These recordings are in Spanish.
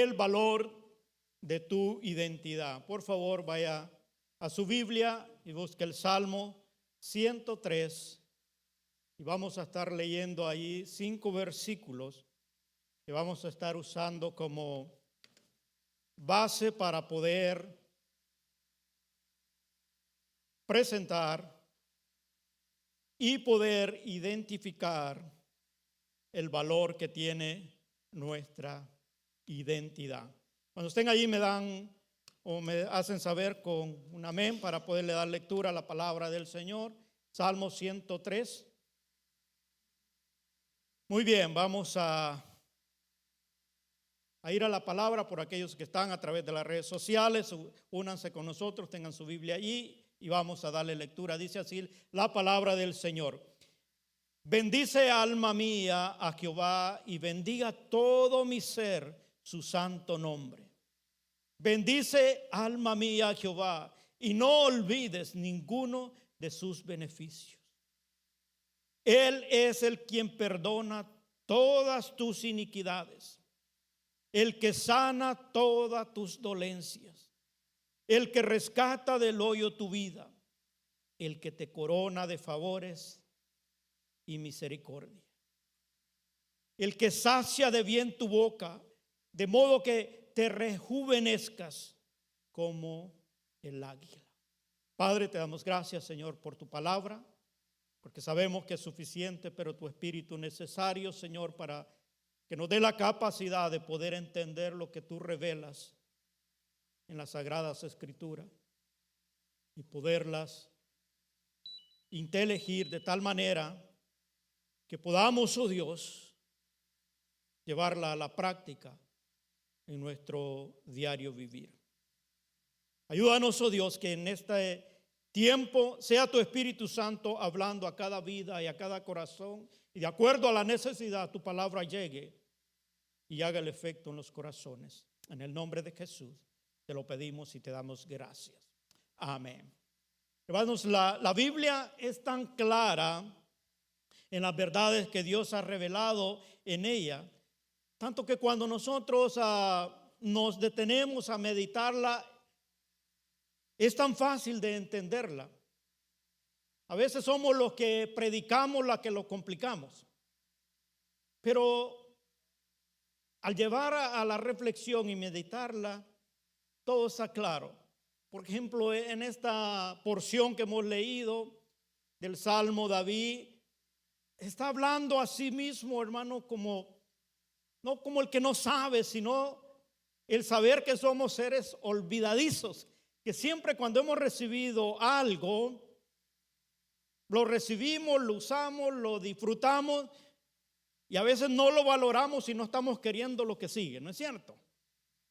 el valor de tu identidad. Por favor, vaya a su Biblia y busque el Salmo 103 y vamos a estar leyendo ahí 5 versículos que vamos a estar usando como base para poder presentar y poder identificar el valor que tiene nuestra identidad. Cuando estén allí me dan o me hacen saber con un amén para poderle dar lectura a la palabra del Señor. Salmo 103. Muy bien, vamos a ir a la palabra. Por aquellos que están a través de las redes sociales, únanse con nosotros, tengan su Biblia allí y vamos a darle lectura. Dice así la palabra del Señor. Bendice, alma mía, a Jehová, y bendiga todo mi ser su santo nombre. Bendice, alma mía, a Jehová, y no olvides ninguno de sus beneficios. Él es el quien perdona todas tus iniquidades, el que sana todas tus dolencias, el que rescata del hoyo tu vida, el que te corona de favores y misericordia, el que sacia de bien tu boca, de modo que te rejuvenezcas como el águila. Padre, te damos gracias, Señor, por tu palabra, porque sabemos que es suficiente, pero tu Espíritu necesario, Señor, para que nos dé la capacidad de poder entender lo que tú revelas en las Sagradas Escrituras y poderlas inteligir de tal manera que podamos, oh Dios, llevarla a la práctica en nuestro diario vivir. Ayúdanos, oh Dios, que en este tiempo sea tu Espíritu Santo hablando a cada vida y a cada corazón, y de acuerdo a la necesidad tu palabra llegue y haga el efecto en los corazones. En el nombre de Jesús te lo pedimos y te damos gracias. Amén. Hermanos, la Biblia es tan clara en las verdades que Dios ha revelado en ella, tanto que cuando nosotros nos detenemos a meditarla, es tan fácil de entenderla. A veces somos los que predicamos la que lo complicamos. Pero al llevar a la reflexión y meditarla, todo está claro. Por ejemplo, en esta porción que hemos leído del Salmo, David está hablando a sí mismo, hermano, no como el que no sabe, sino el saber que somos seres olvidadizos, que siempre cuando hemos recibido algo, lo recibimos, lo usamos, lo disfrutamos y a veces no lo valoramos y no estamos queriendo lo que sigue, ¿no es cierto?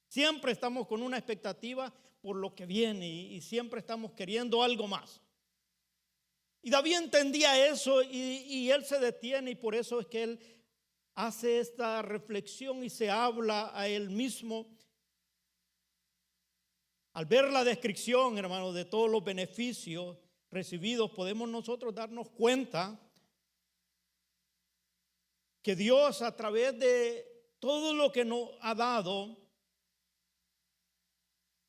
Siempre estamos con una expectativa por lo que viene y siempre estamos queriendo algo más. Y David entendía eso y él se detiene y por eso es que él hace esta reflexión y se habla a él mismo. Al ver la descripción, hermano, de todos los beneficios recibidos, podemos nosotros darnos cuenta que Dios, a través de todo lo que nos ha dado,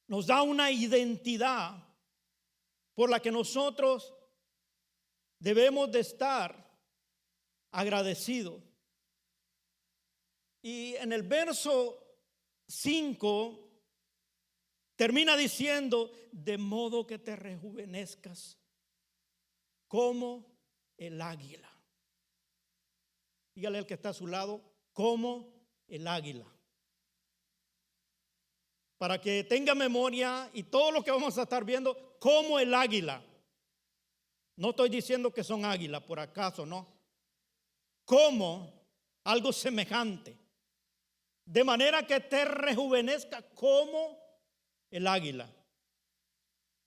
nos da una identidad por la que nosotros debemos de estar agradecidos. Y en el verso 5 termina diciendo, de modo que te rejuvenezcas como el águila. Dígale al que está a su lado, como el águila. Para que tenga memoria y todo lo que vamos a estar viendo, como el águila. No estoy diciendo que son águilas, por acaso, no. Como algo semejante. De manera que te rejuvenezca como el águila.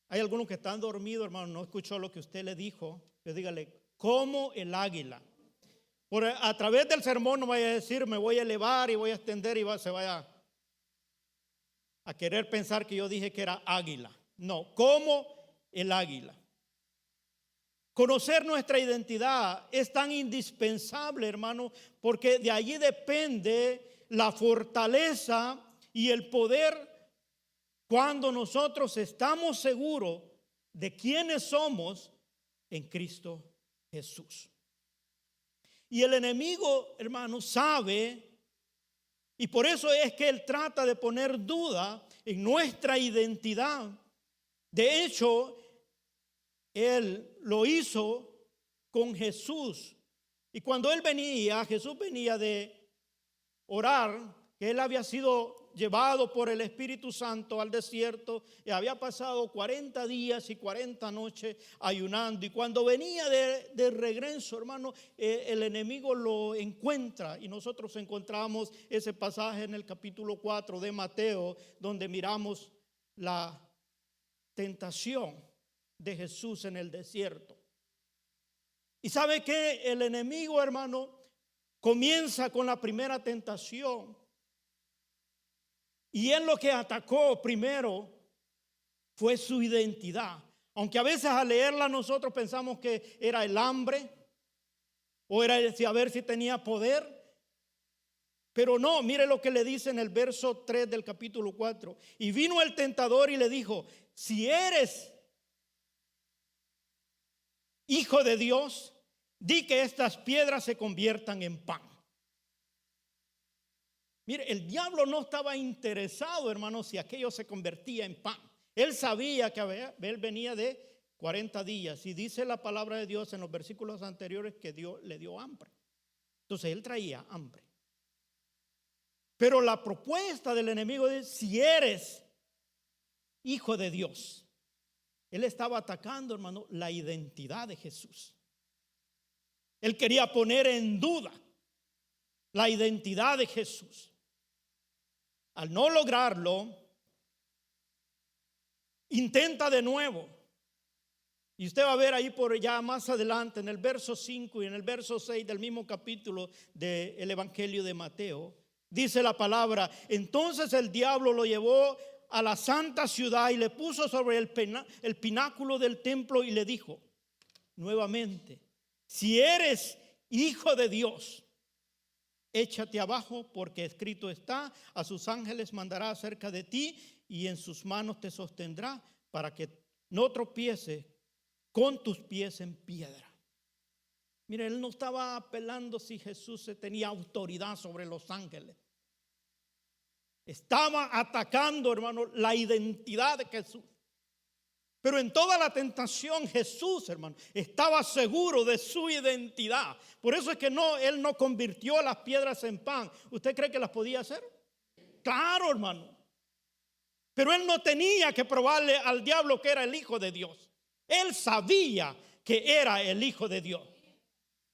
Hay algunos que están dormidos, hermano, no escuchó lo que usted le dijo. Pues dígale, como el águila. A través del sermón no vaya a decir, me voy a elevar y voy a extender y se vaya a querer pensar que yo dije que era águila. No, como el águila. Conocer nuestra identidad es tan indispensable, hermano, porque de allí depende la fortaleza y el poder cuando nosotros estamos seguros de quiénes somos en Cristo Jesús. Y el enemigo, hermano, sabe, y por eso es que él trata de poner duda en nuestra identidad. De hecho, él lo hizo con Jesús. Y cuando él venía, Jesús venía de orar, que él había sido llevado por el Espíritu Santo al desierto y había pasado 40 días y 40 noches ayunando. Y cuando venía de regreso, hermano, el enemigo lo encuentra. Y nosotros encontramos ese pasaje en el capítulo 4 de Mateo, donde miramos la tentación de Jesús en el desierto. Y sabe que el enemigo, hermano, comienza con la primera tentación. Y él lo que atacó primero fue su identidad. Aunque a veces al leerla nosotros pensamos que era el hambre o era el saber si tenía poder. Pero no, mire lo que le dice en el verso 3 del capítulo 4. Y vino el tentador y le dijo: si eres hijo de Dios, di que estas piedras se conviertan en pan. Mire, el diablo no estaba interesado, hermano, si aquello se convertía en pan. Él sabía que él venía de 40 días. Y dice la palabra de Dios en los versículos anteriores que Dios le dio hambre. Entonces él traía hambre. Pero la propuesta del enemigo es: si eres hijo de Dios. Él estaba atacando, hermano, la identidad de Jesús. Él quería poner en duda la identidad de Jesús. Al no lograrlo, intenta de nuevo. Y usted va a ver ahí por ya más adelante en el verso 5 y en el verso 6 del mismo capítulo del Evangelio de Mateo, dice la palabra: entonces el diablo lo llevó a la santa ciudad y le puso sobre el pináculo del templo y le dijo nuevamente: si eres hijo de Dios, échate abajo, porque escrito está: a sus ángeles mandará acerca de ti y en sus manos te sostendrá para que no tropieces con tus pies en piedra. Mire, él no estaba apelando si Jesús tenía autoridad sobre los ángeles. Estaba atacando, hermano, la identidad de Jesús. Pero en toda la tentación Jesús, hermano, estaba seguro de su identidad. Por eso es que él no convirtió las piedras en pan. ¿Usted cree que las podía hacer? Claro, hermano. Pero él no tenía que probarle al diablo que era el Hijo de Dios. Él sabía que era el Hijo de Dios.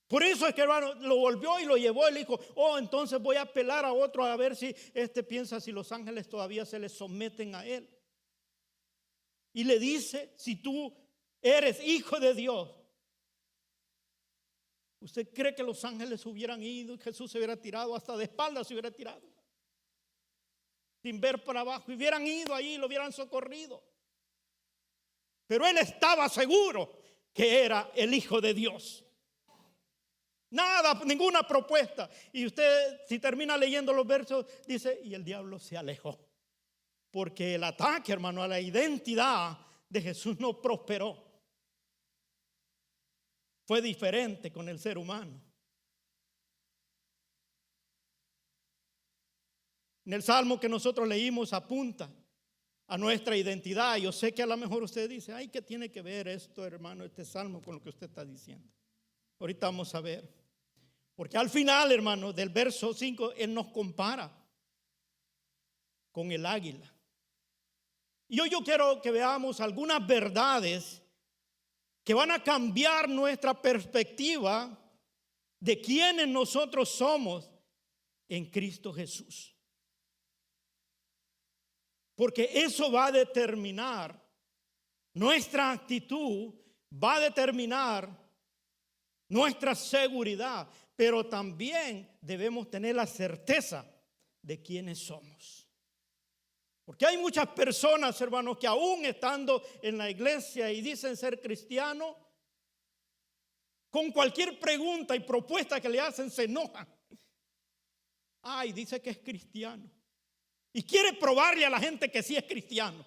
Por eso es que, hermano, lo volvió y lo llevó. Él dijo: oh, entonces voy a apelar a otro a ver si piensa si los ángeles todavía se le someten a él. Y le dice: si tú eres hijo de Dios. ¿Usted cree que los ángeles hubieran ido y Jesús se hubiera tirado hasta de espaldas, se hubiera tirado sin ver para abajo, y hubieran ido ahí y lo hubieran socorrido? Pero él estaba seguro que era el Hijo de Dios. Nada, ninguna propuesta. Y usted, si termina leyendo los versos, dice: y el diablo se alejó. Porque el ataque, hermano, a la identidad de Jesús no prosperó. Fue diferente con el ser humano. En el salmo que nosotros leímos apunta a nuestra identidad. Yo sé que a lo mejor usted dice: ay, ¿qué tiene que ver esto, hermano, este salmo con lo que usted está diciendo? Ahorita vamos a ver. Porque al final, hermano, del verso 5, él nos compara con el águila. Y hoy yo quiero que veamos algunas verdades que van a cambiar nuestra perspectiva de quiénes nosotros somos en Cristo Jesús. Porque eso va a determinar nuestra actitud, va a determinar nuestra seguridad, pero también debemos tener la certeza de quiénes somos. Porque hay muchas personas, hermanos, que aún estando en la iglesia y dicen ser cristianos, con cualquier pregunta y propuesta que le hacen se enojan. Ay, dice que es cristiano. Y quiere probarle a la gente que sí es cristiano.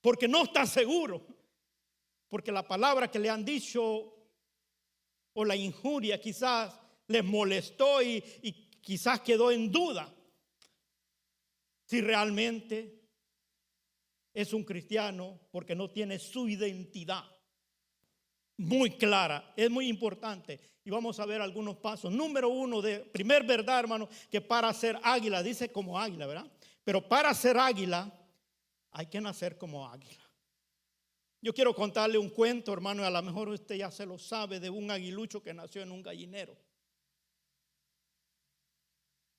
Porque no está seguro. Porque la palabra que le han dicho o la injuria quizás les molestó y quizás quedó en duda si realmente es un cristiano, porque no tiene su identidad muy clara. Es muy importante. Y vamos a ver algunos pasos. Número 1, de primer verdad, hermano, que para ser águila, dice como águila, ¿verdad? Pero para ser águila hay que nacer como águila. Yo quiero contarle un cuento, hermano, y a lo mejor usted ya se lo sabe, de un aguilucho que nació en un gallinero.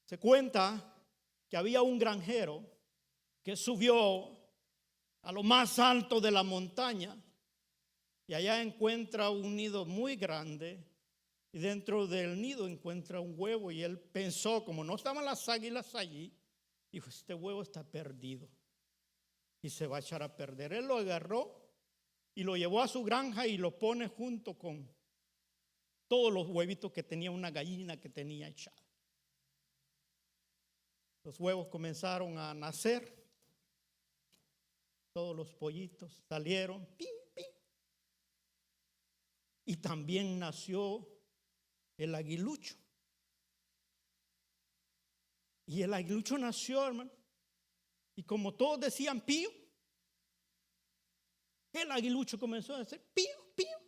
Se cuenta que había un granjero que subió a lo más alto de la montaña y allá encuentra un nido muy grande y dentro del nido encuentra un huevo, y él pensó, como no estaban las águilas allí, dijo: este huevo está perdido y se va a echar a perder. Él lo agarró y lo llevó a su granja y lo pone junto con todos los huevitos que tenía una gallina que tenía echada. Los huevos comenzaron a nacer. Todos los pollitos salieron. ¡Pim, pim! Y también nació el aguilucho. Y el aguilucho nació, hermano. Y como todos decían pío, el aguilucho comenzó a decir pío, pío.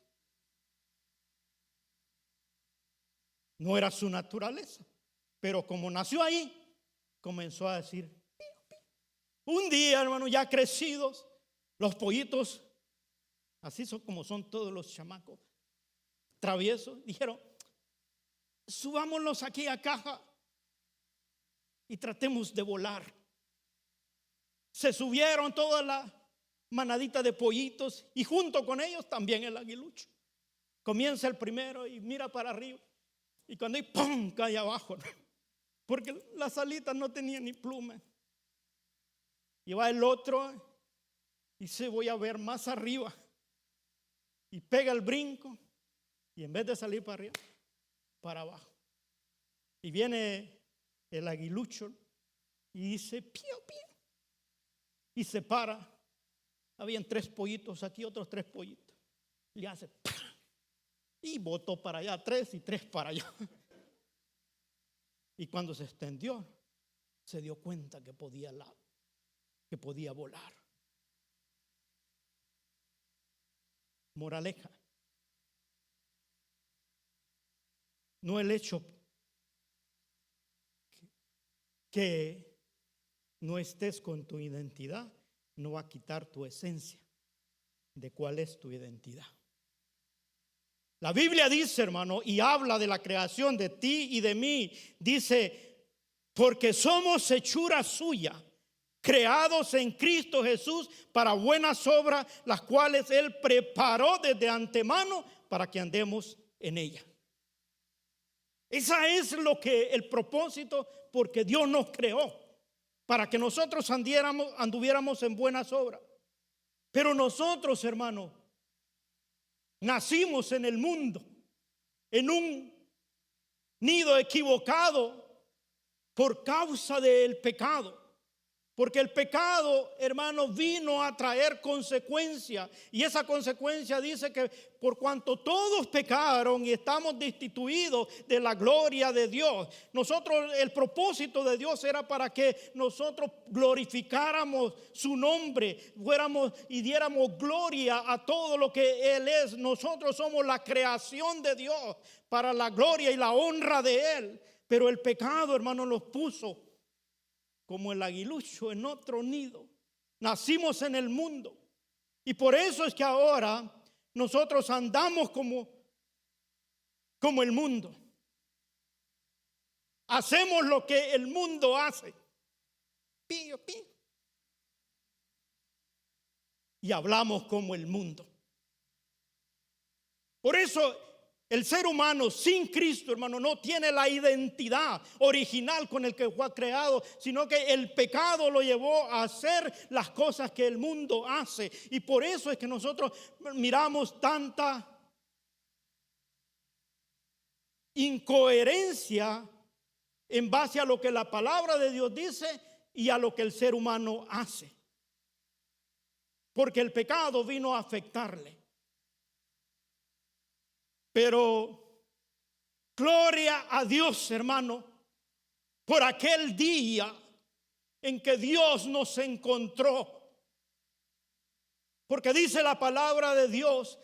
No era su naturaleza, pero como nació ahí, comenzó a decir pío, pío. Un día, hermano, ya crecidos, los pollitos, así son como son todos los chamacos traviesos, dijeron: subámonos aquí a caja y tratemos de volar. Se subieron toda la manadita de pollitos y junto con ellos también el aguilucho. Comienza el primero y mira para arriba, y cuando hay ¡pum!, cae abajo, porque las alitas no tenían ni pluma. Y va el otro y dice: voy a ver más arriba, y pega el brinco y en vez de salir para arriba, para abajo. Y viene el aguilucho y dice pío, pío, y se para. Habían 3 pollitos aquí, otros 3 pollitos. Le hace ¡pah! Y botó para allá 3 y 3 para allá. Y cuando se extendió, se dio cuenta que podía volar. Moraleja: no el hecho que no estés con tu identidad no va a quitar tu esencia de cuál es tu identidad. La Biblia dice, hermano, y habla de la creación de ti y de mí. Dice: porque somos hechura suya, creados en Cristo Jesús para buenas obras, las cuales Él preparó desde antemano para que andemos en ella. Esa es el propósito, porque Dios nos creó para que nosotros anduviéramos en buenas obras. Pero nosotros, hermano, nacimos en el mundo, en un nido equivocado por causa del pecado. Porque el pecado, hermano, vino a traer consecuencias. Y esa consecuencia dice que por cuanto todos pecaron y estamos destituidos de la gloria de Dios, el propósito de Dios era para que nosotros glorificáramos su nombre, fuéramos y diéramos gloria a todo lo que Él es. Nosotros somos la creación de Dios para la gloria y la honra de Él. Pero el pecado, hermano, nos puso como el aguilucho en otro nido. Nacimos en el mundo. Y por eso es que ahora nosotros andamos como el mundo. Hacemos lo que el mundo hace. Pío, pío. Y hablamos como el mundo. Por eso el ser humano sin Cristo, hermano, no tiene la identidad original con el que fue creado, sino que el pecado lo llevó a hacer las cosas que el mundo hace. Y por eso es que nosotros miramos tanta incoherencia en base a lo que la palabra de Dios dice y a lo que el ser humano hace. Porque el pecado vino a afectarle. Pero gloria a Dios, hermano, por aquel día en que Dios nos encontró. Porque dice la palabra de Dios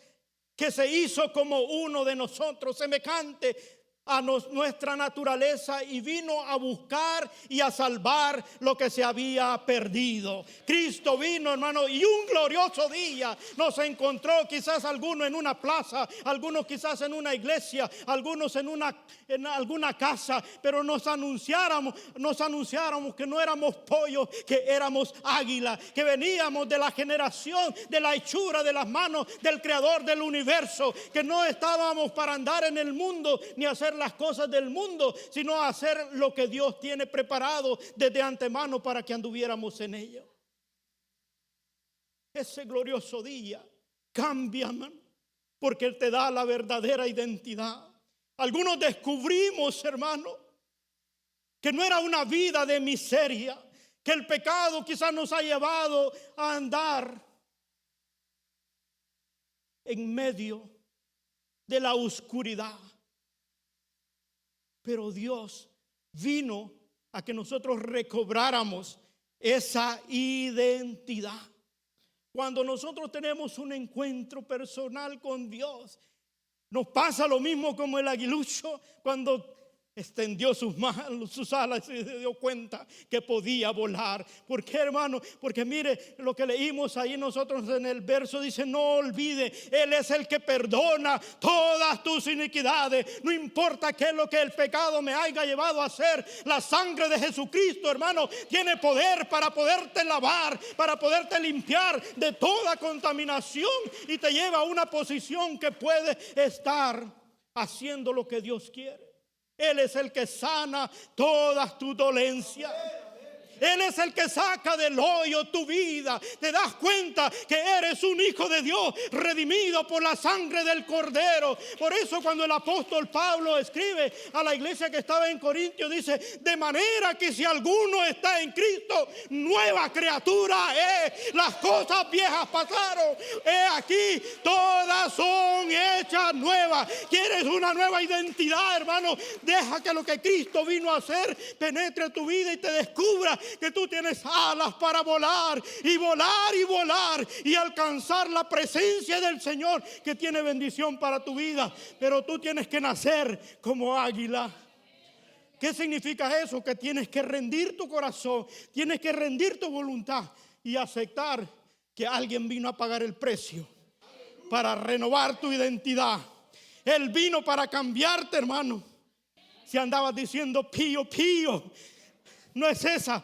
que se hizo como uno de nosotros, semejante a nuestra naturaleza, y vino a buscar y a salvar lo que se había perdido. Cristo vino, hermano, y un glorioso día nos encontró, quizás algunos en una plaza, algunos quizás en una iglesia, algunos en alguna casa, pero nos anunciáramos que no éramos pollos, que éramos águila, que veníamos de la generación, de la hechura de las manos del Creador del universo, que no estábamos para andar en el mundo ni hacer las cosas del mundo, sino hacer lo que Dios tiene preparado desde antemano para que anduviéramos en ello. Ese glorioso día cambia, man, porque Él te da la verdadera identidad. Algunos descubrimos, hermano, que no era una vida de miseria, que el pecado quizás nos ha llevado a andar en medio de la oscuridad. Pero Dios vino a que nosotros recobráramos esa identidad. Cuando nosotros tenemos un encuentro personal con Dios, nos pasa lo mismo como el aguilucho cuando extendió sus manos, sus alas, y se dio cuenta que podía volar. ¿Por qué, hermano? Porque mire lo que leímos ahí nosotros en el verso, dice: no olvide, Él es el que perdona todas tus iniquidades. No importa qué es lo que el pecado me haya llevado a hacer, la sangre de Jesucristo, hermano, tiene poder para poderte lavar, para poderte limpiar de toda contaminación, y te lleva a una posición que puede estar haciendo lo que Dios quiere. Él es el que sana todas tus dolencias. Él es el que saca del hoyo tu vida. Te das cuenta que eres un hijo de Dios, redimido por la sangre del Cordero. Por eso cuando el apóstol Pablo escribe a la iglesia que estaba en Corintio, dice: de manera que si alguno está en Cristo, nueva criatura es. Las cosas viejas pasaron, aquí todas son hechas nuevas. ¿Quieres una nueva identidad, hermano? Deja que lo que Cristo vino a hacer penetre tu vida y te descubra que tú tienes alas para volar y volar y volar y alcanzar la presencia del Señor, que tiene bendición para tu vida. Pero tú tienes que nacer como águila. ¿Qué significa eso? Que tienes que rendir tu corazón, tienes que rendir tu voluntad y aceptar que alguien vino a pagar el precio para renovar tu identidad. Él vino para cambiarte, hermano. Si andabas diciendo pío, pío, no es esa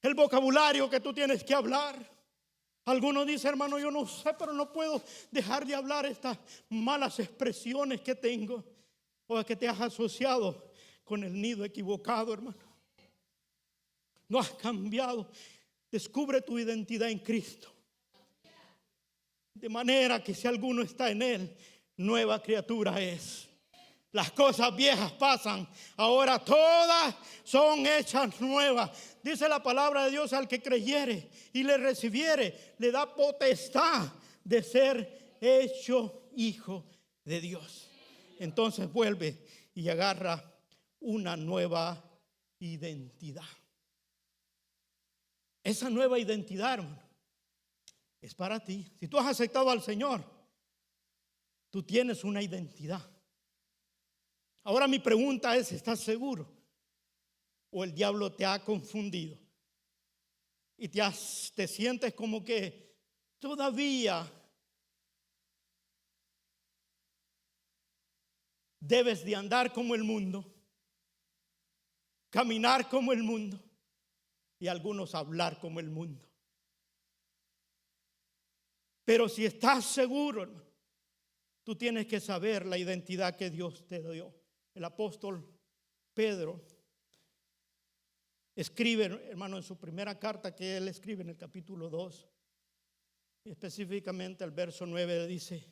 el vocabulario que tú tienes que hablar. Algunos dicen: hermano, yo no sé, pero no puedo dejar de hablar estas malas expresiones que tengo. O es que te has asociado con el nido equivocado, hermano. No has cambiado. Descubre tu identidad en Cristo. De manera que si alguno está en Él, nueva criatura es. Las cosas viejas pasan, ahora todas son hechas nuevas. Dice la palabra de Dios: al que creyere y le recibiere, le da potestad de ser hecho hijo de Dios. Entonces vuelve y agarra una nueva identidad. Esa nueva identidad, hermano, es para ti. Si tú has aceptado al Señor, tú tienes una identidad. Ahora mi pregunta es: ¿estás seguro? ¿O el diablo te ha confundido? Y te sientes como que todavía debes de andar como el mundo, caminar como el mundo y algunos hablar como el mundo. Pero si estás seguro, hermano, tú tienes que saber la identidad que Dios te dio. El apóstol Pedro escribe, hermano, en su primera carta que él escribe en el capítulo 2, específicamente el verso 9, dice: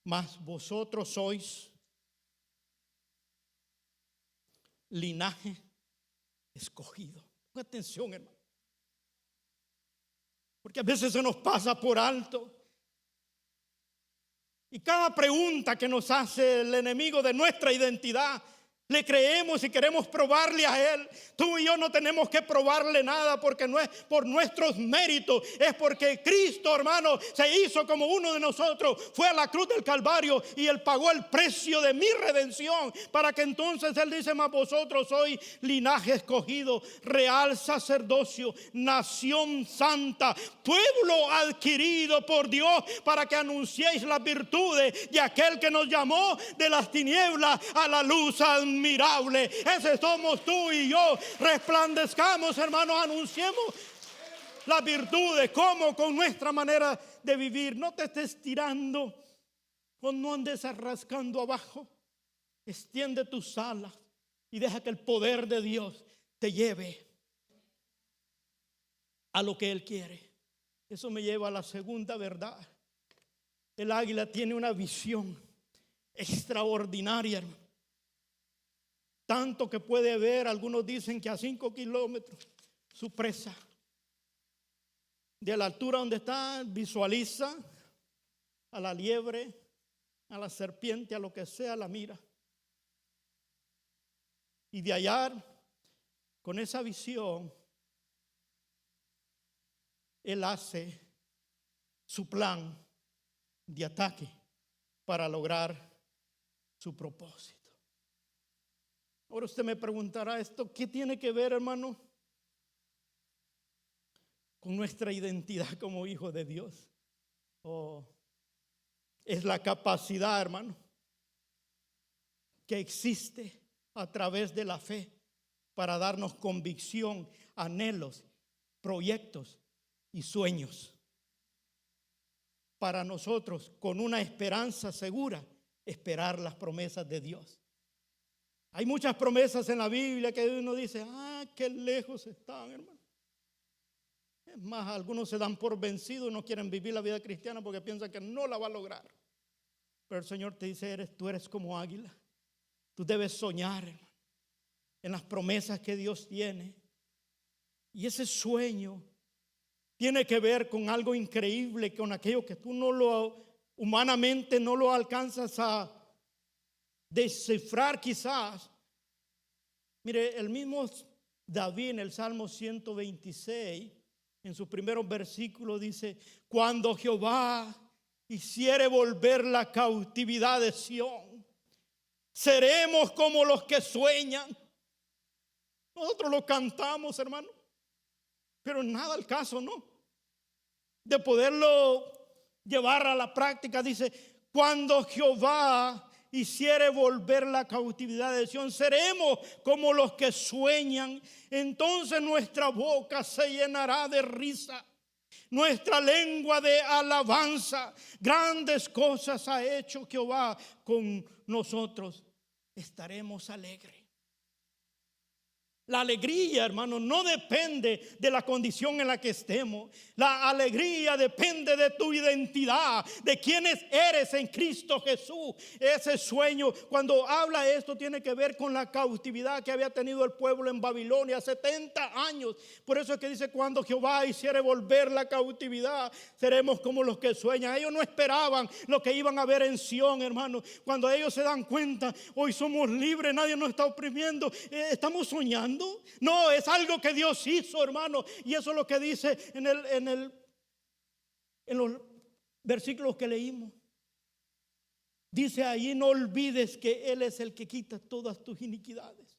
mas vosotros sois linaje escogido. Ponga atención, hermano, porque a veces se nos pasa por alto. Y cada pregunta que nos hace el enemigo de nuestra identidad, le creemos y queremos probarle a él. Tú y yo no tenemos que probarle nada, porque no es por nuestros méritos, es porque Cristo, hermano, se hizo como uno de nosotros. Fue a la cruz del Calvario y él pagó el precio de mi redención, para que entonces él dice: mas vosotros sois linaje escogido, real sacerdocio, nación santa, pueblo adquirido por Dios, para que anunciéis las virtudes de aquel que nos llamó de las tinieblas a la luz admirable. Ese somos tú y yo. Resplandezcamos, hermanos, anunciemos las virtudes. ¿Cómo? Con nuestra manera de vivir. No te estés tirando, no andes rascando abajo. Extiende tus alas y deja que el poder de Dios te lleve a lo que Él quiere. Eso me lleva a la segunda verdad. El águila tiene una visión extraordinaria, hermano. Tanto que puede ver, algunos dicen que a 5 kilómetros, su presa. De la altura donde está, visualiza a la liebre, a la serpiente, a lo que sea, la mira. Y de allá, con esa visión, él hace su plan de ataque para lograr su propósito. Ahora usted me preguntará, ¿esto qué tiene que ver, hermano, con nuestra identidad como hijos de Dios? Es la capacidad, hermano, que existe a través de la fe para darnos convicción, anhelos, proyectos y sueños. Para nosotros, con una esperanza segura, esperar las promesas de Dios. Hay muchas promesas en la Biblia que uno dice: qué lejos están, hermano. Es más, algunos se dan por vencidos, no quieren vivir la vida cristiana porque piensan que no la va a lograr. Pero el Señor te dice: tú eres como águila. Tú debes soñar, hermano, en las promesas que Dios tiene. Y ese sueño tiene que ver con algo increíble, con aquello que tú humanamente no lo alcanzas a descifrar quizás. Mire, el mismo David en el Salmo 126, en sus primeros versículos dice: cuando Jehová hiciere volver la cautividad de Sión, seremos como los que sueñan. Nosotros lo cantamos, hermano, pero nada al caso, ¿no? De poderlo llevar a la práctica. Dice: cuando Jehová hiciere volver la cautividad de Sión, seremos como los que sueñan. Entonces nuestra boca se llenará de risa, nuestra lengua de alabanza. Grandes cosas ha hecho Jehová con nosotros. Estaremos alegres. La alegría, hermano, no depende de la condición en la que estemos. La alegría depende de tu identidad, de quiénes eres en Cristo Jesús. Ese sueño, cuando habla esto, tiene que ver con la cautividad que había tenido el pueblo en Babilonia 70 años. Por eso es que dice: cuando Jehová hiciere volver la cautividad, seremos como los que sueñan. Ellos no esperaban lo que iban a ver en Sión, hermano. Cuando ellos se dan cuenta: hoy somos libres, nadie nos está oprimiendo, estamos soñando. No, es algo que Dios hizo, hermano. Y eso es lo que dice en los versículos que leímos. Dice ahí: no olvides que Él es el que quita todas tus iniquidades.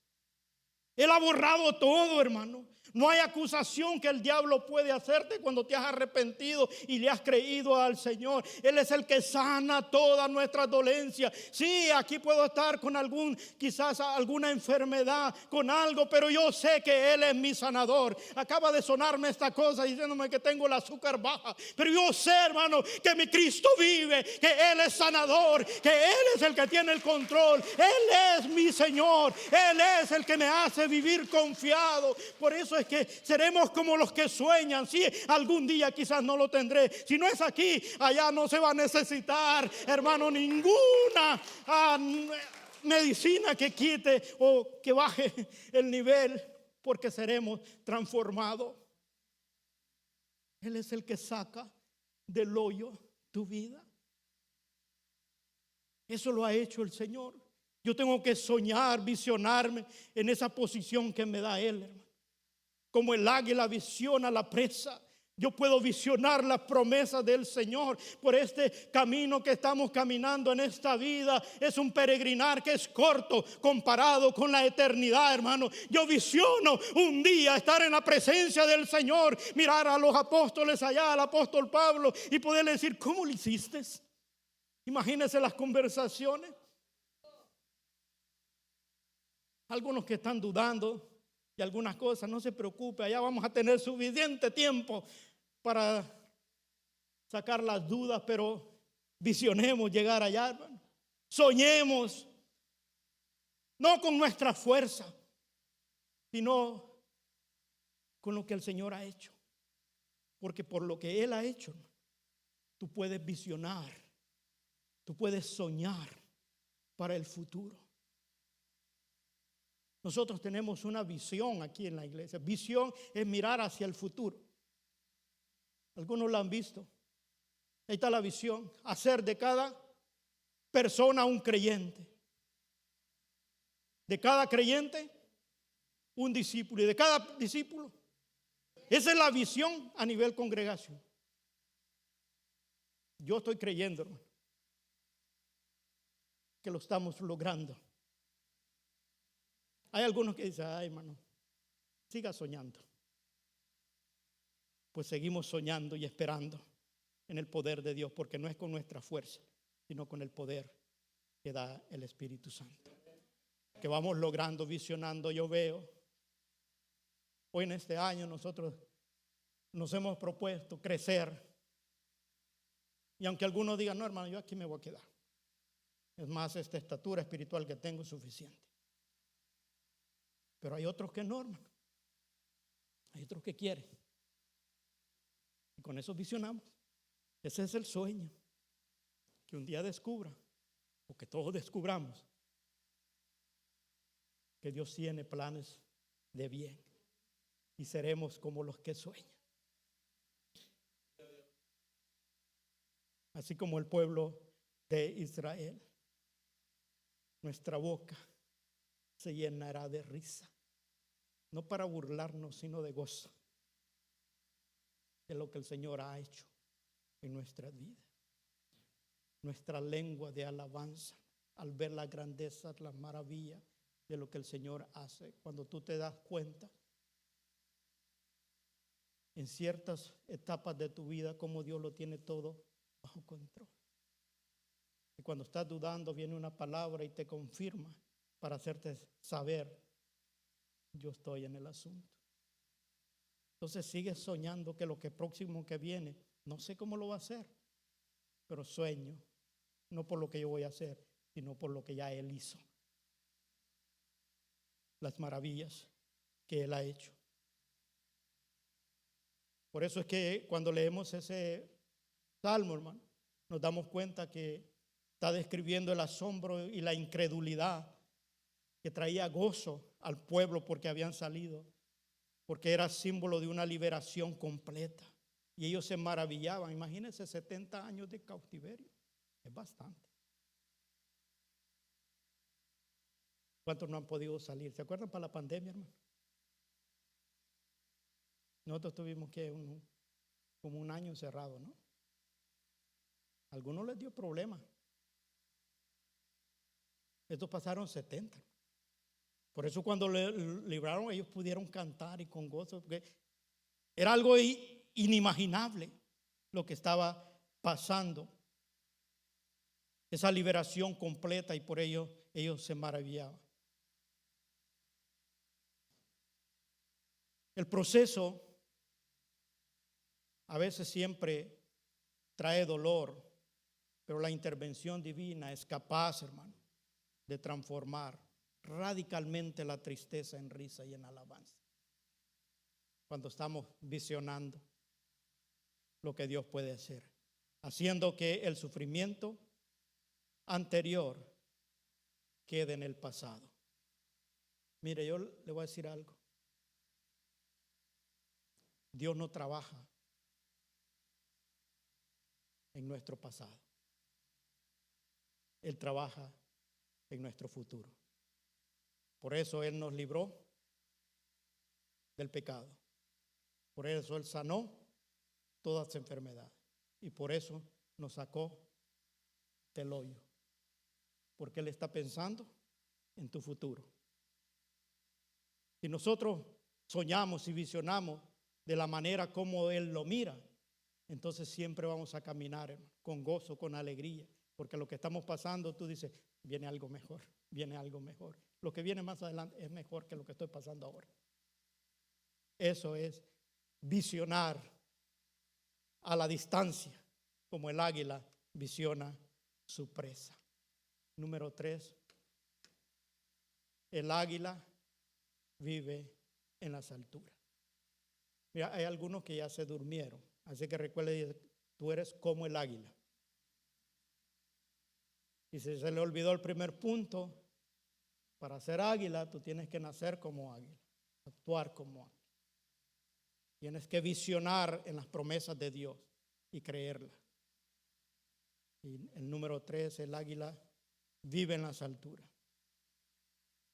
Él ha borrado todo, hermano. No hay acusación que el diablo puede hacerte cuando te has arrepentido y le has creído al Señor. Él es el que sana todas nuestras dolencias. Sí, aquí puedo estar con quizás alguna enfermedad, con algo, pero yo sé que Él es mi sanador. Acaba de sonarme esta cosa diciéndome que tengo el azúcar baja, pero yo sé, hermano, que mi Cristo vive, que Él es sanador, que Él es el que tiene el control. Él es mi Señor, Él es el que me hace vivir confiado. Por eso es que seremos como los que sueñan. Sí, algún día quizás no lo tendré. Si no es aquí, allá no se va a necesitar, hermano, ninguna medicina que quite o que baje el nivel, porque seremos transformados. Él es el que saca del hoyo tu vida. Eso lo ha hecho el Señor. Yo tengo que soñar, visionarme en esa posición que me da Él, hermano. Como el águila visiona la presa, yo puedo visionar las promesas del Señor. Por este camino que estamos caminando en esta vida es un peregrinar que es corto comparado con la eternidad, hermano. Yo visiono un día estar en la presencia del Señor, mirar a los apóstoles allá, al apóstol Pablo, y poderle decir: ¿cómo lo hiciste? Imagínense las conversaciones. Algunos que están dudando de algunas cosas, no se preocupe, allá vamos a tener suficiente tiempo para sacar las dudas, pero visionemos llegar allá, hermano. Soñemos, no con nuestra fuerza, sino con lo que el Señor ha hecho. Porque por lo que Él ha hecho, tú puedes visionar, tú puedes soñar para el futuro. Nosotros tenemos una visión aquí en la iglesia. Visión es mirar hacia el futuro. Algunos la han visto. Ahí está la visión. Hacer de cada persona un creyente. De cada creyente un discípulo. Y de cada discípulo. Esa es la visión a nivel congregación. Yo estoy creyendo, hermano, que lo estamos logrando. Hay algunos que dicen: ay, hermano, siga soñando. Pues seguimos soñando y esperando en el poder de Dios, porque no es con nuestra fuerza, sino con el poder que da el Espíritu Santo. Que vamos logrando, visionando. Yo veo, hoy en este año nosotros nos hemos propuesto crecer. Y aunque algunos digan: no, hermano, yo aquí me voy a quedar. Es más, esta estatura espiritual que tengo es suficiente. Pero hay otros que no, hermano. Hay otros que quieren. Y con eso visionamos. Ese es el sueño. Que un día descubra, o que todos descubramos, que Dios tiene planes de bien. Y seremos como los que sueñan. Así como el pueblo de Israel. Nuestra boca se llenará de risa. No para burlarnos, sino de gozo de lo que el Señor ha hecho en nuestra vida. Nuestra lengua de alabanza al ver la grandeza, la maravilla de lo que el Señor hace. Cuando tú te das cuenta en ciertas etapas de tu vida cómo Dios lo tiene todo bajo control. Y cuando estás dudando, viene una palabra y te confirma para hacerte saber: yo estoy en el asunto. Entonces sigues soñando que lo que próximo que viene, no sé cómo lo va a hacer, pero sueño, no por lo que yo voy a hacer, sino por lo que ya Él hizo. Las maravillas que Él ha hecho. Por eso es que cuando leemos ese salmo, hermano, nos damos cuenta que está describiendo el asombro y la incredulidad que traía gozo al pueblo porque habían salido, porque era símbolo de una liberación completa. Y ellos se maravillaban. Imagínense 70 años de cautiverio. Es bastante. ¿Cuántos no han podido salir? ¿Se acuerdan para la pandemia, hermano? Nosotros tuvimos como un año encerrado, ¿no? A algunos les dio problemas. Estos pasaron 70. Por eso cuando le libraron, ellos pudieron cantar y con gozo, porque era algo inimaginable lo que estaba pasando. Esa liberación completa, y por ello ellos se maravillaban. El proceso a veces siempre trae dolor, pero la intervención divina es capaz, hermano, de transformar radicalmente la tristeza en risa y en alabanza. Cuando estamos visionando lo que Dios puede hacer, haciendo que el sufrimiento anterior quede en el pasado. Mire, yo le voy a decir algo. Dios no trabaja en nuestro pasado. Él trabaja en nuestro futuro. Por eso Él nos libró del pecado. Por eso Él sanó todas enfermedades. Y por eso nos sacó del hoyo. Porque Él está pensando en tu futuro. Si nosotros soñamos y visionamos de la manera como Él lo mira, entonces siempre vamos a caminar, hermano, con gozo, con alegría. Porque lo que estamos pasando, tú dices, viene algo mejor, viene algo mejor. Lo que viene más adelante es mejor que lo que estoy pasando ahora. Eso es visionar a la distancia, como el águila visiona su presa. Número 3, el águila vive en las alturas. Mira, hay algunos que ya se durmieron, así que recuerde, tú eres como el águila. Y si se le olvidó el primer punto, para ser águila, tú tienes que nacer como águila, actuar como águila. Tienes que visionar en las promesas de Dios y creerlas. Y el número 3, el águila vive en las alturas.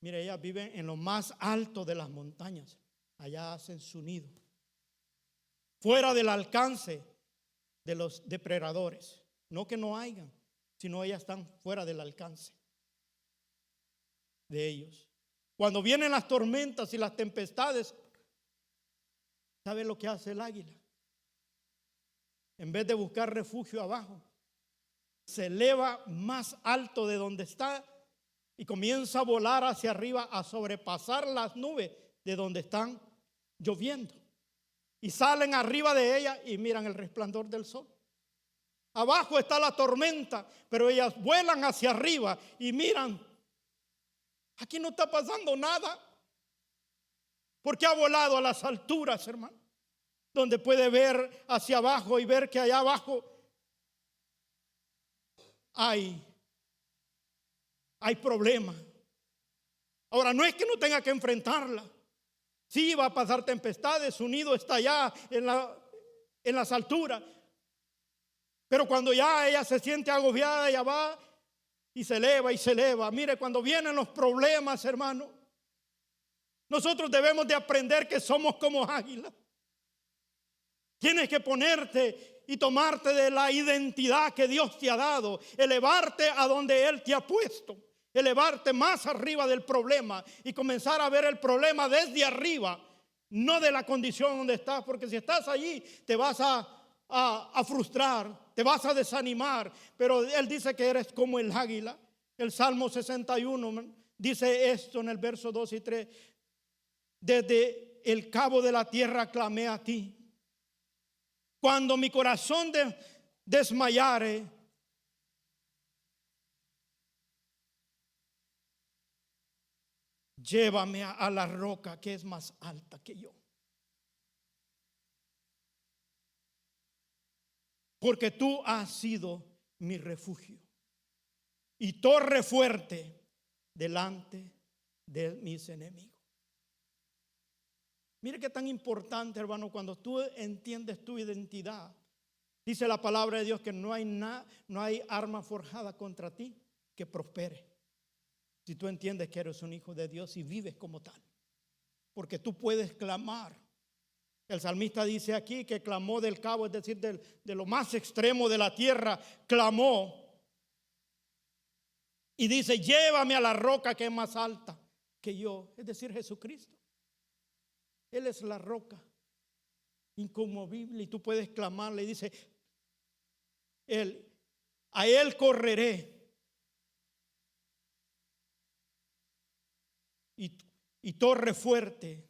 Mire, ellas viven en lo más alto de las montañas. Allá hacen su nido, fuera del alcance de los depredadores. No que no hayan, sino ellas están fuera del alcance de ellos. Cuando vienen las tormentas y las tempestades, ¿sabe lo que hace el águila? En vez de buscar refugio abajo, se eleva más alto de donde está y comienza a volar hacia arriba, a sobrepasar las nubes de donde están lloviendo. Y salen arriba de ella y miran el resplandor del sol. Abajo está la tormenta, pero ellas vuelan hacia arriba y miran. Aquí no está pasando nada. Porque ha volado a las alturas, hermano, donde puede ver hacia abajo y ver que allá abajo hay problemas. Ahora, no es que no tenga que enfrentarla. Sí, va a pasar tempestades, su nido está allá en las alturas. Pero cuando ya ella se siente agobiada, ella va y se eleva y se eleva. Mire, cuando vienen los problemas, hermano, nosotros debemos de aprender que somos como águilas. Tienes que ponerte y tomarte de la identidad que Dios te ha dado, elevarte a donde Él te ha puesto, elevarte más arriba del problema y comenzar a ver el problema desde arriba, no de la condición donde estás, porque si estás allí te vas a frustrar, te vas a desanimar. Pero Él dice que eres como el águila. El Salmo 61 dice esto en el verso 2 y 3: desde el cabo de la tierra clamé a ti. Cuando mi corazón desmayare, llévame a la roca que es más alta que yo. Porque tú has sido mi refugio y torre fuerte delante de mis enemigos. Mire qué tan importante, hermano, cuando tú entiendes tu identidad. Dice la palabra de Dios que no hay arma forjada contra ti que prospere. Si tú entiendes que eres un hijo de Dios y vives como tal. Porque tú puedes clamar. El salmista dice aquí que clamó del cabo, es decir, de lo más extremo de la tierra, clamó. Y dice, llévame a la roca que es más alta que yo, es decir, Jesucristo. Él es la roca inconmovible y tú puedes clamarle. Y dice, a Él correré y torre fuerte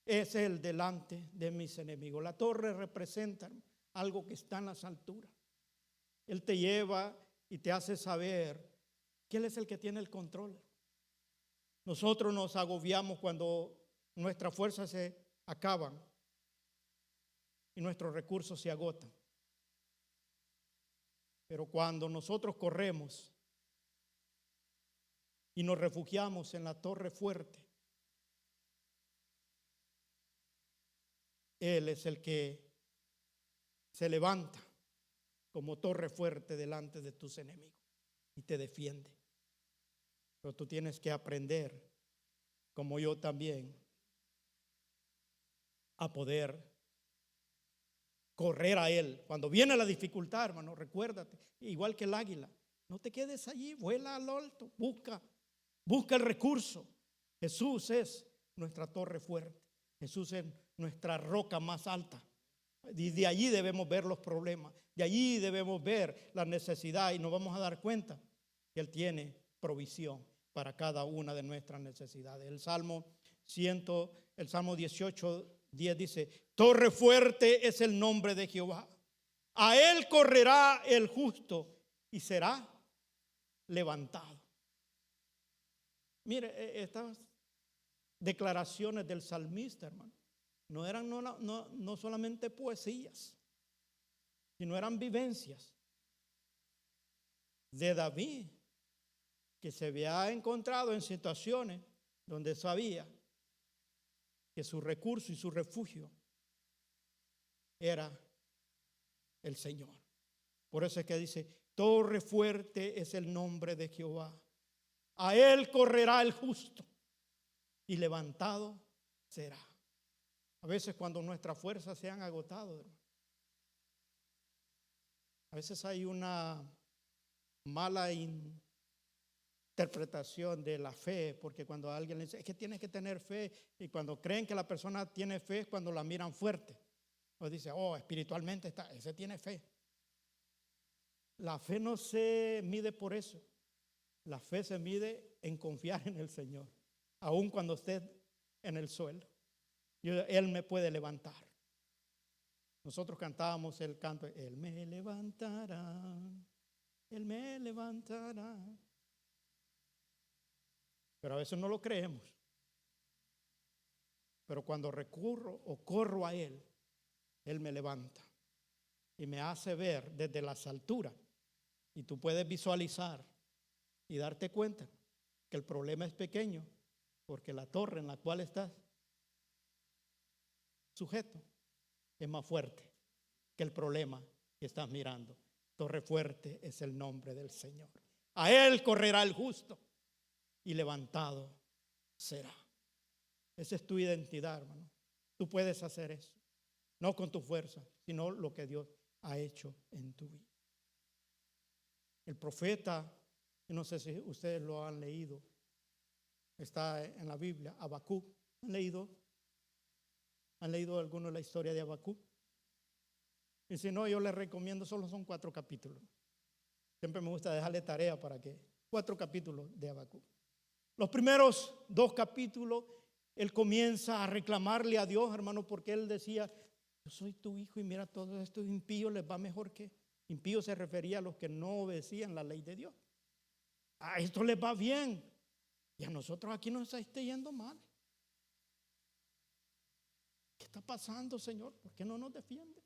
es Él delante de mis enemigos. La torre representa algo que está en las alturas. Él te lleva y te hace saber que Él es el que tiene el control. Nosotros nos agobiamos cuando nuestras fuerzas se acaban y nuestros recursos se agotan. Pero cuando nosotros corremos y nos refugiamos en la torre fuerte, Él es el que se levanta como torre fuerte delante de tus enemigos y te defiende. Pero tú tienes que aprender, como yo también, a poder correr a Él. Cuando viene la dificultad, hermano, recuérdate, igual que el águila, no te quedes allí, vuela al alto, busca el recurso. Jesús es nuestra torre fuerte. Jesús es nuestra roca más alta. Y de allí debemos ver los problemas. De allí debemos ver la necesidad y nos vamos a dar cuenta que Él tiene provisión para cada una de nuestras necesidades. El Salmo 18:10 dice: torre fuerte es el nombre de Jehová. A Él correrá el justo y será levantado. Mire, estas declaraciones del salmista, hermano, no eran no solamente poesías, sino eran vivencias de David, que se había encontrado en situaciones donde sabía que su recurso y su refugio era el Señor. Por eso es que dice: torre fuerte es el nombre de Jehová. A Él correrá el justo y levantado será. A veces cuando nuestras fuerzas se han agotado, hermano, a veces hay una mala interpretación de la fe, porque cuando alguien le dice: es que tienes que tener fe, y cuando creen que la persona tiene fe es cuando la miran fuerte, o dice: oh, espiritualmente ese tiene fe. La fe no se mide por eso. La fe se mide en confiar en el Señor, aun cuando esté en el suelo. Él me puede levantar. Nosotros cantábamos el canto: Él me levantará, Él me levantará. Pero a veces no lo creemos. Pero cuando recurro o corro a Él, Él me levanta y me hace ver desde las alturas. Y tú puedes visualizar y darte cuenta que el problema es pequeño, porque la torre en la cual estás sujeto es más fuerte que el problema que estás mirando. Torre fuerte es el nombre del Señor. A Él correrá el justo y levantado será. Esa es tu identidad, hermano. Tú puedes hacer eso, no con tu fuerza, sino lo que Dios ha hecho en tu vida. El profeta, no sé si ustedes lo han leído, está en la Biblia, Habacuc. ¿Han leído alguno la historia de Habacuc? Y si no, yo les recomiendo, solo son 4 capítulos. Siempre me gusta dejarle tarea para que 4 capítulos de Habacuc. Los primeros 2 capítulos, él comienza a reclamarle a Dios, hermano, porque él decía: yo soy tu hijo y mira, todos estos impíos les va mejor que. Impíos se refería a los que no obedecían la ley de Dios. A esto les va bien y a nosotros aquí nos está yendo mal. ¿Qué está pasando, Señor? ¿Por qué no nos defiende?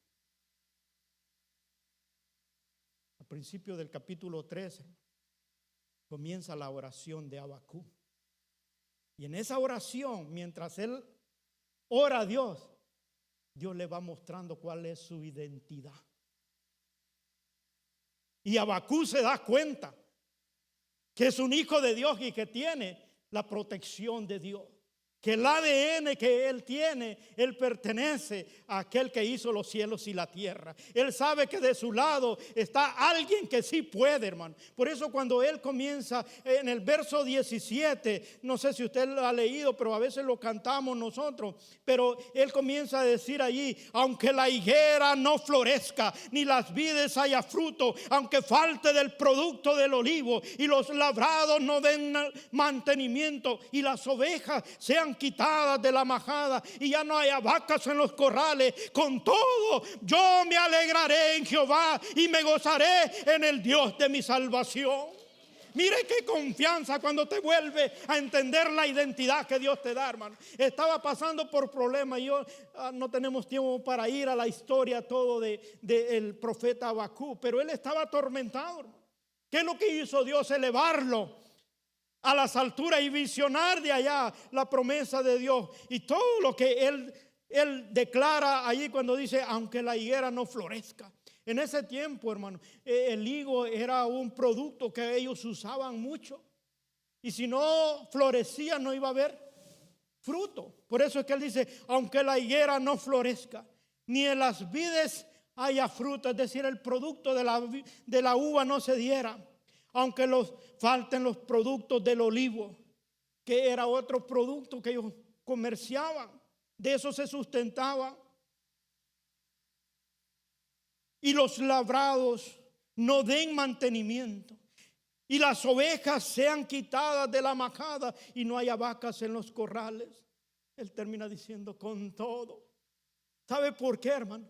Al principio del capítulo 13 comienza la oración de Habacuc. Y en esa oración, mientras él ora a Dios, Dios le va mostrando cuál es su identidad. Y Habacuc se da cuenta que es un hijo de Dios y que tiene la protección de Dios. Que el ADN que él tiene, él pertenece a aquel que hizo los cielos y la tierra. Él sabe que de su lado está alguien que sí puede, hermano. Por eso cuando él comienza en el verso 17, no sé si usted lo ha leído, pero a veces lo cantamos nosotros, pero él comienza a decir allí: aunque la higuera no florezca, ni las vides haya fruto, aunque falte del producto del olivo, y los labrados no den mantenimiento, y las ovejas sean quitadas de la majada, y ya no haya vacas en los corrales, con todo yo me alegraré en Jehová y me gozaré en el Dios de mi salvación. Mire qué confianza cuando te vuelve a entender la identidad que Dios te da, hermano. Estaba pasando por problemas. No tenemos tiempo para ir a la historia todo del profeta Habacuc, pero él estaba atormentado, hermano. ¿Qué es lo que hizo Dios? Elevarlo a las alturas y visionar de allá la promesa de Dios y todo lo que Él declara allí cuando dice, aunque la higuera no florezca. En ese tiempo, hermano, el higo era un producto que ellos usaban mucho. Y si no florecía, no iba a haber fruto. Por eso es que Él dice, aunque la higuera no florezca, ni en las vides haya fruto, es decir, el producto de la uva no se diera. Aunque falten los productos del olivo, que era otro producto que ellos comerciaban. De eso se sustentaban. Y los labrados no den mantenimiento. Y las ovejas sean quitadas de la majada y no haya vacas en los corrales. Él termina diciendo con todo. ¿Sabe por qué, hermano?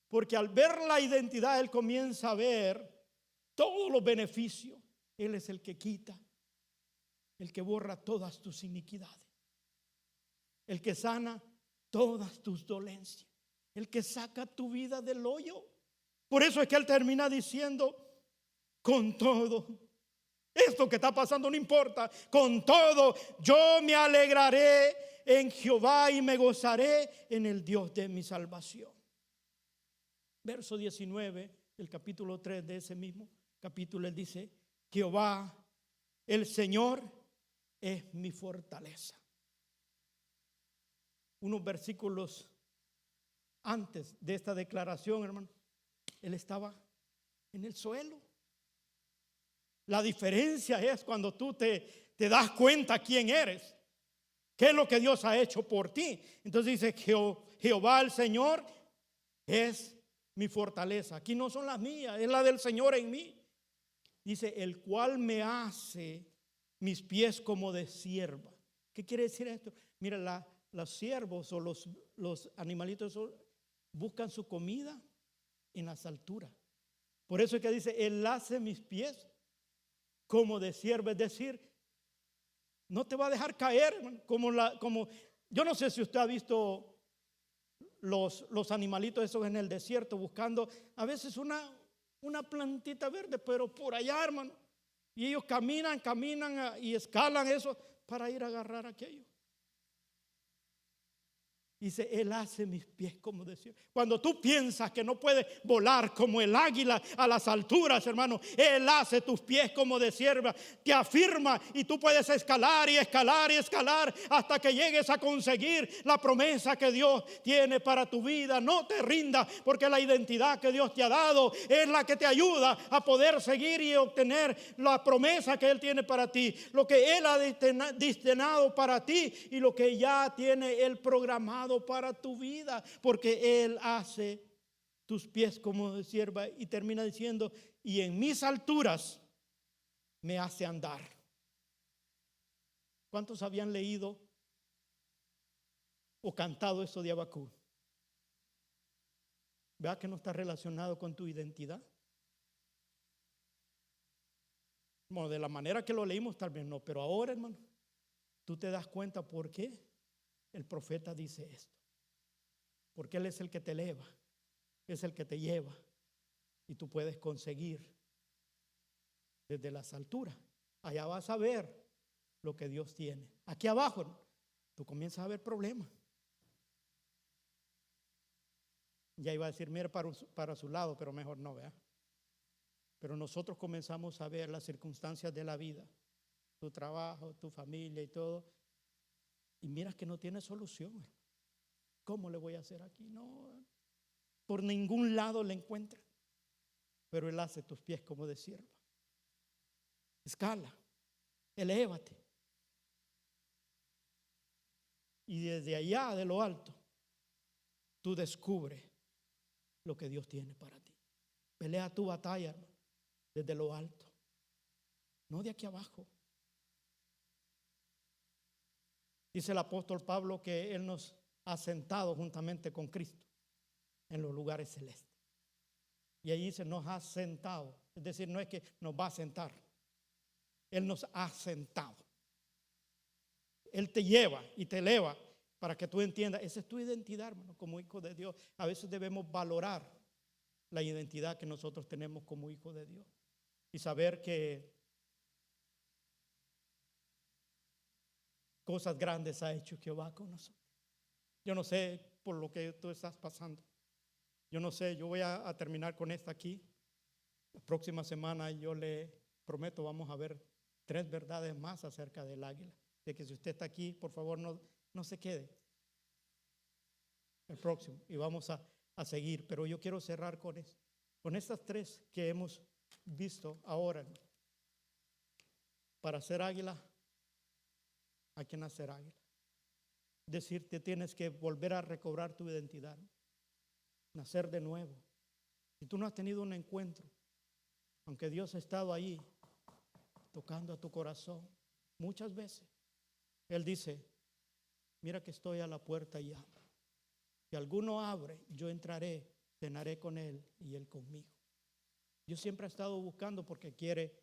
Porque al ver la identidad, él comienza a ver todos los beneficios. Él es el que quita, el que borra todas tus iniquidades, el que sana todas tus dolencias, el que saca tu vida del hoyo. Por eso es que él termina diciendo, con todo, esto que está pasando no importa, con todo yo me alegraré en Jehová y me gozaré en el Dios de mi salvación. Verso 19 del capítulo 3 de ese mismo capítulo, él dice, Jehová, el Señor, es mi fortaleza. Unos versículos antes de esta declaración, hermano, él estaba en el suelo. La diferencia es cuando tú te das cuenta quién eres, qué es lo que Dios ha hecho por ti. Entonces dice, Jehová el Señor es mi fortaleza. Aquí no son las mías, es la del Señor en mí. Dice, el cual me hace mis pies como de sierva. ¿Qué quiere decir esto? Mira, los siervos o los animalitos buscan su comida en las alturas. Por eso es que dice, él hace mis pies como de sierva. Es decir, no te va a dejar caer, hermano, como yo no sé si usted ha visto los animalitos esos en el desierto buscando a veces una plantita verde, pero por allá, hermano. Y ellos caminan y escalan eso para ir a agarrar aquello. Dice, él hace mis pies como de sierva. Cuando tú piensas que no puedes volar como el águila a las alturas, hermano, él hace tus pies como de sierva. Te afirma y tú puedes escalar y escalar y escalar hasta que llegues a conseguir la promesa que Dios tiene para tu vida. No te rindas, porque la identidad que Dios te ha dado es la que te ayuda a poder seguir y obtener la promesa que Él tiene para ti. Lo que Él ha destinado para ti y lo que ya tiene Él programado para tu vida, porque Él hace tus pies como de sierva. Y termina diciendo, y en mis alturas me hace andar. ¿Cuántos habían leído o cantado eso de Habacuc? ¿Vea que no está relacionado con tu identidad? Bueno, de la manera que lo leímos tal vez no, pero ahora, hermano, tú te das cuenta por qué el profeta dice esto. Porque Él es el que te eleva, es el que te lleva y tú puedes conseguir desde las alturas. Allá vas a ver lo que Dios tiene. Aquí abajo tú comienzas a ver problemas. Ya iba a decir, mire para su lado, pero mejor no, vea. Pero nosotros comenzamos a ver las circunstancias de la vida, tu trabajo, tu familia y todo. Y miras que no tiene solución. ¿Cómo le voy a hacer aquí? No, por ningún lado le encuentra. Pero Él hace tus pies como de sierva. Escala, elévate. Y desde allá de lo alto, tú descubres lo que Dios tiene para ti. Pelea tu batalla, hermano, desde lo alto, no de aquí abajo. Dice el apóstol Pablo que Él nos ha sentado juntamente con Cristo en los lugares celestes. Y allí se nos ha sentado. Es decir, no es que nos va a sentar. Él nos ha sentado. Él te lleva y te eleva para que tú entiendas. Esa es tu identidad, hermano, como hijo de Dios. A veces debemos valorar la identidad que nosotros tenemos como hijos de Dios. Y saber que Cosas grandes ha hecho Jehová con nosotros. Yo no sé por lo que tú estás pasando. Yo no sé, yo voy a terminar con esta aquí. La próxima semana yo le prometo, vamos a ver 3 verdades más acerca del águila. De que si usted está aquí, por favor no se quede. El próximo. Y vamos a seguir. Pero yo quiero cerrar con estas 3 que hemos visto ahora. Para ser águila, hay que nacer águila. Es decir, te tienes que volver a recobrar tu identidad. Nacer de nuevo. Si tú no has tenido un encuentro, aunque Dios ha estado ahí tocando a tu corazón muchas veces, Él dice, mira que estoy a la puerta y llamo. Si alguno abre, yo entraré, cenaré con él y él conmigo. Dios siempre ha estado buscando porque quiere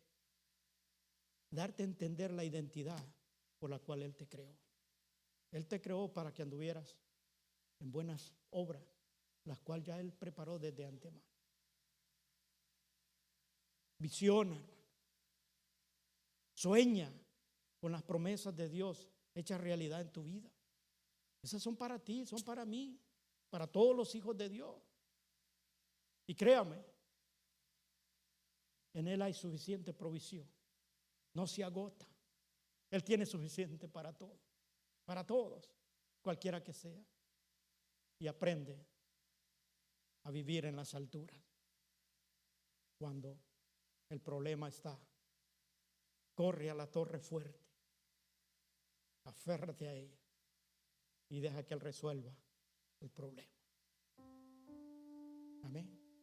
darte a entender la identidad por la cual Él te creó. Él te creó para que anduvieras en buenas obras, las cuales ya Él preparó desde antemano. Visiona, sueña con las promesas de Dios hechas realidad en tu vida. Esas son para ti, son para mí, para todos los hijos de Dios. Y créame, en Él hay suficiente provisión. No se agota. Él tiene suficiente para todos, cualquiera que sea. Y aprende a vivir en las alturas. Cuando el problema está, corre a la torre fuerte, aférrate a ella y deja que Él resuelva el problema. Amén.